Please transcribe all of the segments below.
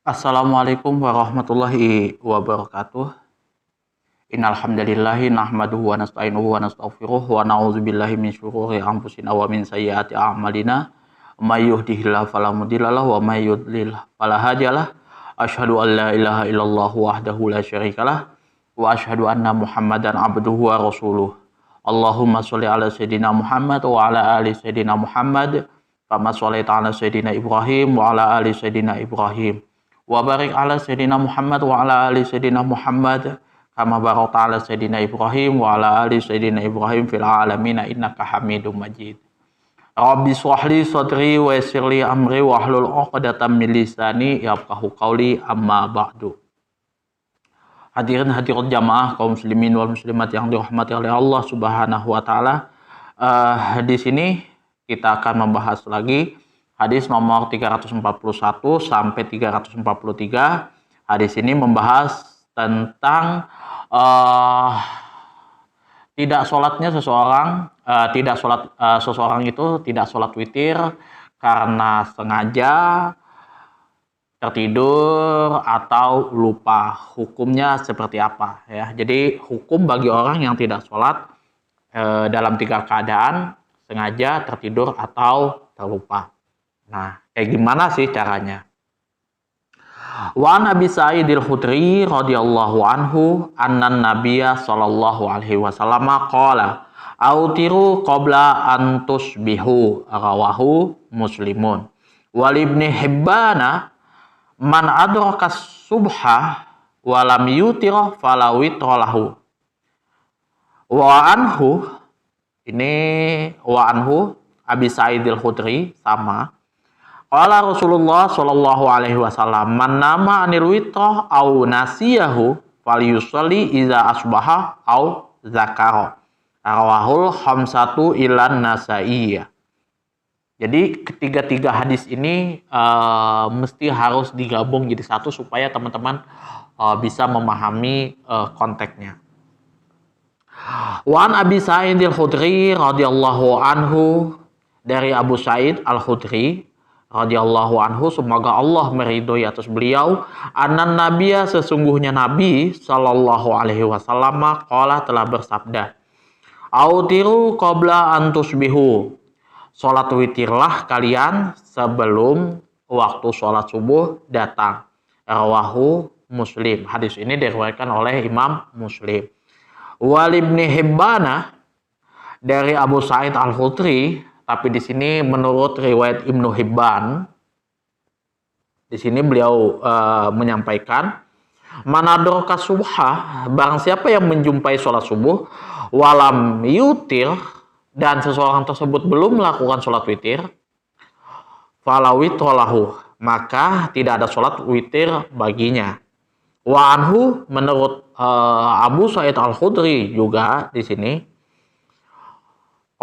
Assalamualaikum warahmatullahi wabarakatuh. Innal hamdalillahi nahmaduhu wa nasta'inuhu wa nastaghfiruh wa na'udzubillahi min syururi anfusina wa min sayyiati a'malina. May yahdihillahu fala mudhillalah wa may yudlil fala hadiyalah. Asyhadu an la ilaha illallah wahdahu la syarikalah wa asyhadu anna Muhammadan abduhu wa rasuluh. Allahumma sholli ala sayidina Muhammad wa ala ali sayidina Muhammad kama shallaita ala sayidina Ibrahim wa ala ali sayidina Ibrahim. Wa barik ala sayidina Muhammad wa ala ali sayidina Muhammad kama barakta ala sayidina Ibrahim wa ala ali sayidina Ibrahim fil alamin innaka Hamidum Majid. Rabbi shrah li sadri wa yassir li amri wa hlul 'uqdatam min lisani yafqahu qawli amma ba'du. Hadirin hadirat jamaah kaum muslimin wal muslimat yang dirahmati oleh Allah Subhanahu wa taala. Di sini kita akan membahas lagi hadis nomor 341 sampai 343. Hadis ini membahas tentang tidak sholatnya seseorang, seseorang itu tidak sholat witir karena sengaja, tertidur atau lupa. Hukumnya seperti apa ya? Jadi hukum bagi orang yang tidak sholat dalam 3 keadaan: sengaja, tertidur atau terlupa. Nah, kayak gimana sih caranya? Wa Nabi Sa'idil Khudri radhiyallahu anhu annan Nabiyya sallallahu alaihi wasallam qala autiru qabla an tusbihu rawahu Muslimun. Wal Ibnu Hibbana man adraka subha wa lam yutir fala witra lahu. Wa anhu Abi Sa'idil Khudri sama. Qala Rasulullah sallallahu alaihi wasallam man nama anil witra au nasiyahu falyusalli iza asbaha au zakara. Rawahul khamsatu ilan nasaiyah. Jadi ketiga-tiga hadis ini mesti harus digabung jadi satu supaya teman-teman bisa memahami konteksnya. Wa an Abi Sa'idil Khudri radhiyallahu anhu, dari Abu Sa'id Al-Khudri radhiyallahu anhu, semoga Allah meridhoi atas beliau, anan nabiyya, sesungguhnya Nabi sallallahu alaihi wasallam qala, telah bersabda, autiru qabla an tusbihu, salat witirlah kalian sebelum waktu salat subuh datang. Rawahu Muslim. Hadis ini diriwayatkan oleh Imam Muslim. Wal Ibnu Hibbana, dari Abu Sa'id Al-Khudri, tapi di sini menurut riwayat Ibnu Hibban, di sini beliau menyampaikan, manadroka subha, barang siapa yang menjumpai sholat subuh, walam yutir, dan seseorang tersebut belum melakukan sholat witir, falawitolahu, maka tidak ada sholat witir baginya. Wa anhu, menurut Abu Sa'id Al-Khudri juga di sini,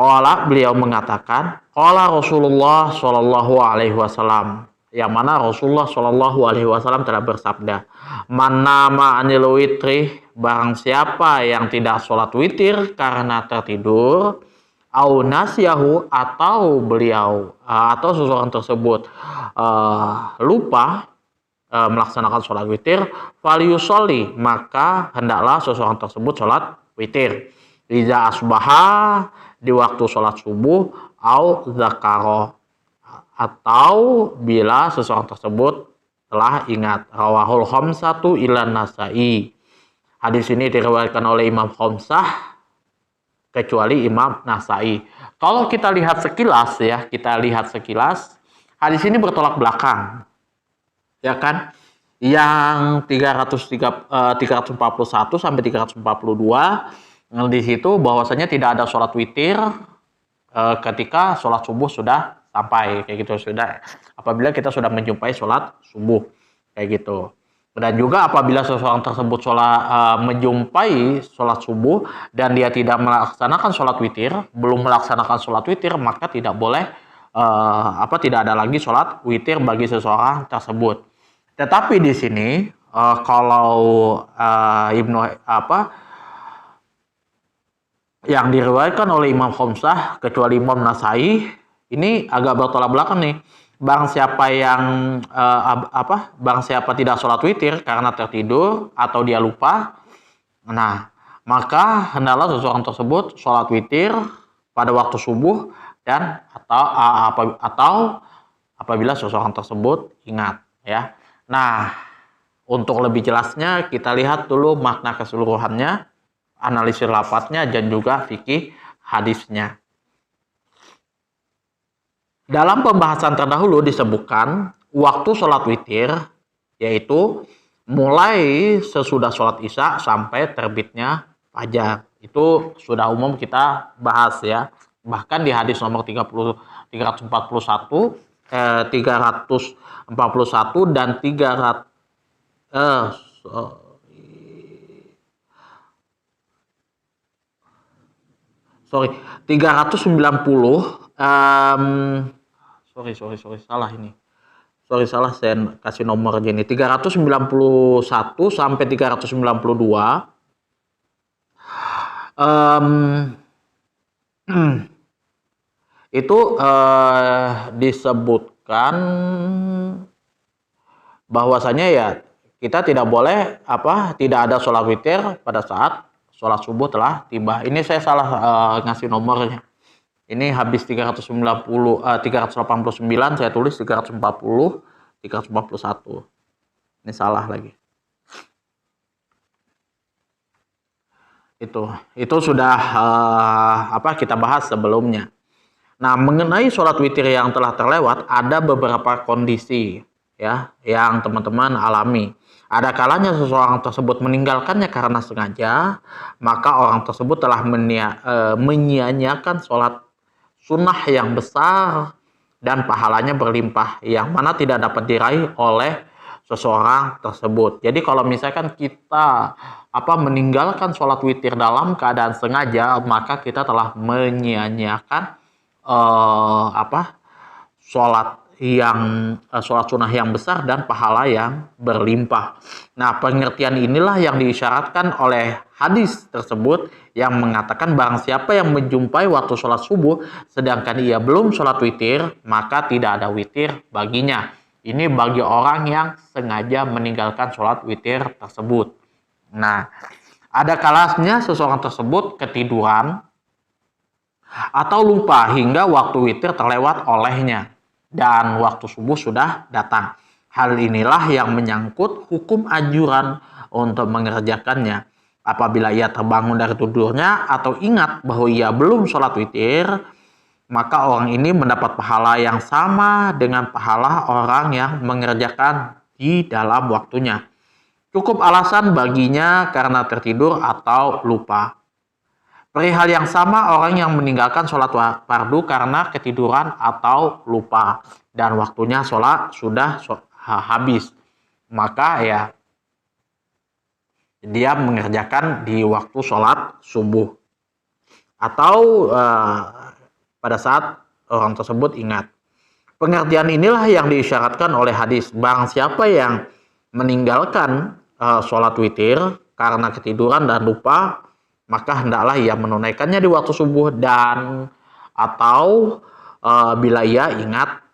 qala, beliau mengatakan, qala Rasulullah sallallahu alaihi wasallam, yang mana Rasulullah sallallahu alaihi wasallam telah bersabda, man nama anil witri, barang siapa yang tidak sholat witir karena tertidur, au nasyahu, atau beliau atau seseorang tersebut lupa melaksanakan sholat witir, falyusolli, maka hendaklah seseorang tersebut sholat witir. Iza asbaha, di waktu sholat subuh, au zakaro, atau bila seseorang tersebut telah ingat. Rawahul khamsatu ilan nasai. Hadis ini diriwayatkan oleh Imam Khamsah kecuali Imam Nasai. Kalau kita lihat sekilas ya, hadis ini bertolak belakang, ya kan? Yang 341 sampai 342, di situ bahwasanya tidak ada sholat witir ketika sholat subuh sudah sampai, kayak gitu, sudah apabila kita sudah menjumpai sholat subuh, kayak gitu. Dan juga apabila seseorang tersebut menjumpai sholat subuh dan dia tidak melaksanakan sholat witir, belum melaksanakan sholat witir, maka tidak boleh tidak ada lagi sholat witir bagi seseorang tersebut. Tetapi di sini kalau yang diriwayatkan oleh Imam Khamsah kecuali Imam Nasai, ini agak bertolak belakang nih. barang siapa yang barang siapa tidak sholat witir karena tertidur atau dia lupa, nah maka hendaklah seseorang tersebut sholat witir pada waktu subuh dan atau apabila seseorang tersebut ingat, ya. Nah, untuk lebih jelasnya kita lihat dulu makna keseluruhannya, analisis lafadznya dan juga fikih hadisnya. Dalam pembahasan terdahulu disebutkan waktu sholat witir yaitu mulai sesudah sholat isya sampai terbitnya fajar. Itu sudah umum kita bahas, ya. Bahkan di hadis nomor 341 dan 390, salah ini. Salah, saya kasih nomor gini. 391 sampai 392. Itu disebutkan bahwasanya ya kita tidak boleh tidak ada sholat witir pada saat sholat subuh telah tiba. Ini saya salah ngasih nomornya. Ini habis 389, saya tulis 340, 341. Ini salah lagi. Itu sudah kita bahas sebelumnya. Nah, mengenai sholat witir yang telah terlewat, ada beberapa kondisi, ya, yang teman-teman alami. Ada kalanya seseorang tersebut meninggalkannya karena sengaja, maka orang tersebut telah menyia-nyiakan sholat sunnah yang besar dan pahalanya berlimpah, yang mana tidak dapat diraih oleh seseorang tersebut. Jadi kalau misalkan kita meninggalkan sholat witir dalam keadaan sengaja, maka kita telah menyia-nyiakan sholat sunnah yang besar dan pahala yang berlimpah. Nah, pengertian inilah yang diisyaratkan oleh hadis tersebut yang mengatakan barang siapa yang menjumpai waktu sholat subuh sedangkan ia belum sholat witir, maka tidak ada witir baginya. Ini bagi orang yang sengaja meninggalkan sholat witir tersebut. Nah, ada kalanya seseorang tersebut ketiduran atau lupa hingga waktu witir terlewat olehnya dan waktu subuh sudah datang. Hal inilah yang menyangkut hukum anjuran untuk mengerjakannya. Apabila ia terbangun dari tidurnya atau ingat bahwa ia belum sholat witir, maka orang ini mendapat pahala yang sama dengan pahala orang yang mengerjakan di dalam waktunya. Cukup alasan baginya karena tertidur atau lupa. Perihal yang sama orang yang meninggalkan sholat fardu karena ketiduran atau lupa dan waktunya sholat sudah habis, maka ya dia mengerjakan di waktu sholat subuh atau pada saat orang tersebut ingat. Pengertian inilah yang diisyaratkan oleh hadis. Barang siapa yang meninggalkan sholat witir karena ketiduran dan lupa, maka hendaklah ia menunaikannya di waktu subuh dan atau bila ia ingat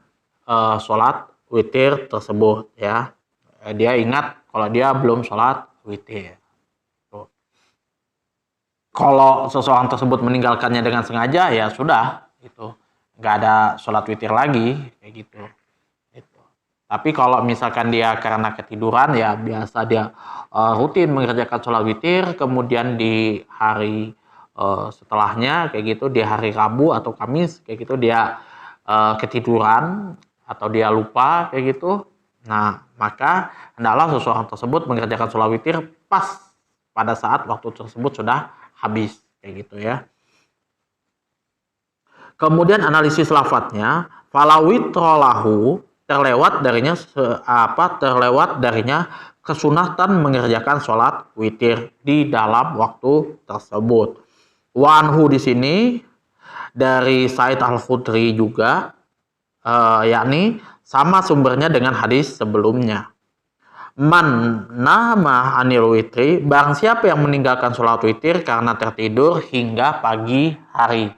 sholat witir tersebut, ya. Dia ingat kalau dia belum sholat witir. Kalau seseorang tersebut meninggalkannya dengan sengaja, ya sudah, itu nggak ada sholat witir lagi, kayak gitu. Tapi kalau misalkan dia karena ketiduran, ya biasa dia rutin mengerjakan sholat witir, kemudian di hari setelahnya kayak gitu, di hari Rabu atau Kamis kayak gitu dia ketiduran atau dia lupa kayak gitu. Nah, maka hendaklah seseorang tersebut mengerjakan sholat witir pas pada saat waktu tersebut sudah habis kayak gitu, ya. Kemudian analisis lafadznya, falawitrolahu, terlewat darinya kesunatan mengerjakan sholat witir di dalam waktu tersebut. Wa anhu di sini dari Sa'id Al-Khudri juga, yakni sama sumbernya dengan hadis sebelumnya. Man nama anil witri, barang siapa yang meninggalkan sholat witir karena tertidur hingga pagi hari.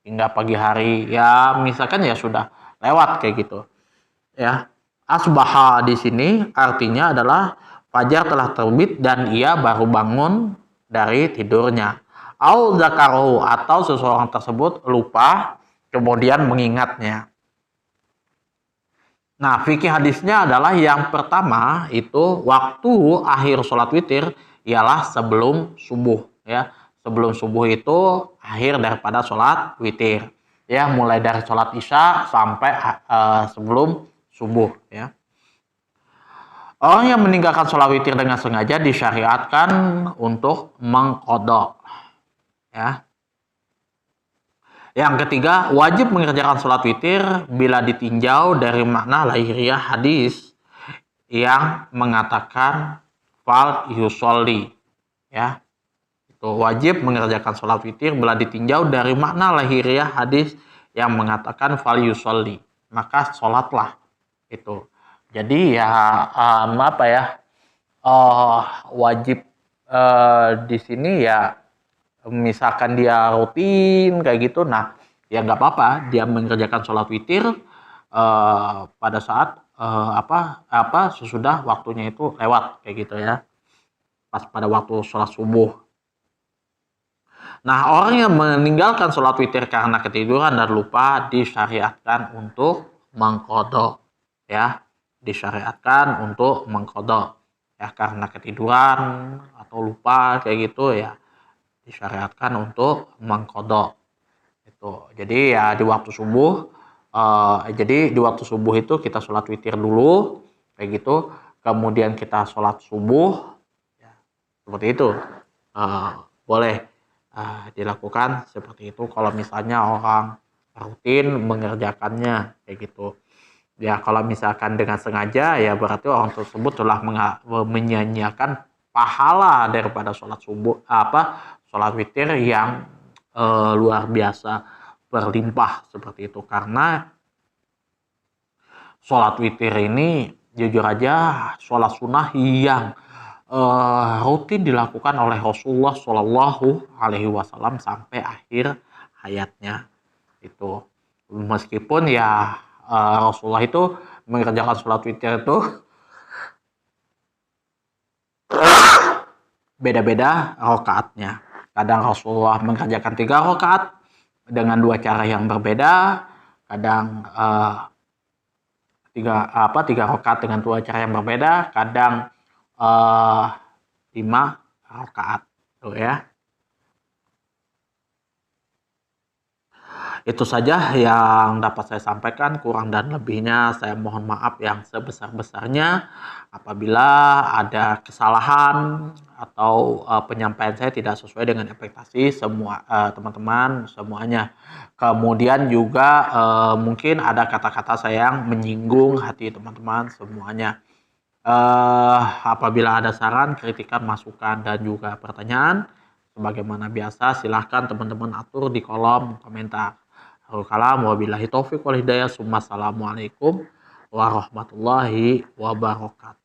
Hingga pagi hari, ya misalkan ya sudah lewat kayak gitu. Ya, asbaha di sini artinya adalah fajar telah terbit dan ia baru bangun dari tidurnya. Au zakarohu, atau seseorang tersebut lupa kemudian mengingatnya. Nah, fikih hadisnya adalah yang pertama itu waktu akhir sholat witir ialah sebelum subuh, ya. Sebelum subuh itu akhir daripada sholat witir, ya, mulai dari sholat isya sampai sebelum subuh, ya. Orang yang meninggalkan sholat witir dengan sengaja disyariatkan untuk mengqadha, ya. Yang ketiga, wajib mengerjakan sholat witir bila ditinjau dari makna lahiriah hadis yang mengatakan fal yusolli, ya. Itu wajib mengerjakan sholat witir bila ditinjau dari makna lahiriah hadis yang mengatakan fal yusolli, maka sholatlah itu. Jadi ya apa ya, wajib di sini ya, misalkan dia rutin kayak gitu, nah ya nggak apa-apa dia mengerjakan sholat witir pada saat sesudah waktunya itu lewat kayak gitu, ya, pas pada waktu sholat subuh. Nah, orang yang meninggalkan sholat witir karena ketiduran dan lupa disyariatkan untuk mengqadha, ya, disyariatkan untuk mengqadha, ya, karena ketiduran atau lupa kayak gitu ya disyariatkan untuk mengqadha itu. Jadi ya di waktu subuh, jadi di waktu subuh itu kita sholat witir dulu kayak gitu, kemudian kita sholat subuh, ya, seperti itu. Boleh dilakukan seperti itu kalau misalnya orang rutin mengerjakannya kayak gitu. Ya kalau misalkan dengan sengaja ya berarti orang tersebut telah menyanyiakan pahala daripada sholat subuh sholat witir yang luar biasa berlimpah seperti itu. Karena sholat witir ini jujur aja sholat sunnah yang rutin dilakukan oleh Rasulullah Shallallahu Alaihi Wasallam sampai akhir hayatnya itu. Meskipun ya Rasulullah itu mengerjakan sholat witir itu beda-beda rakaatnya. Kadang Rasulullah mengerjakan 3 rakaat dengan 2 cara yang berbeda. Kadang 3 rakaat dengan 2 cara yang berbeda. Kadang 5 rakaat, tuh ya. Itu saja yang dapat saya sampaikan, kurang dan lebihnya saya mohon maaf yang sebesar-besarnya apabila ada kesalahan atau penyampaian saya tidak sesuai dengan ekspektasi semua teman-teman semuanya. Kemudian juga mungkin ada kata-kata saya yang menyinggung hati teman-teman semuanya. Apabila ada saran, kritikan, masukan, dan juga pertanyaan, sebagaimana biasa silahkan teman-teman atur di kolom komentar. Kalam wabillahi taufiq wal hidayah. Assalamualaikum warahmatullahi wabarakatuh.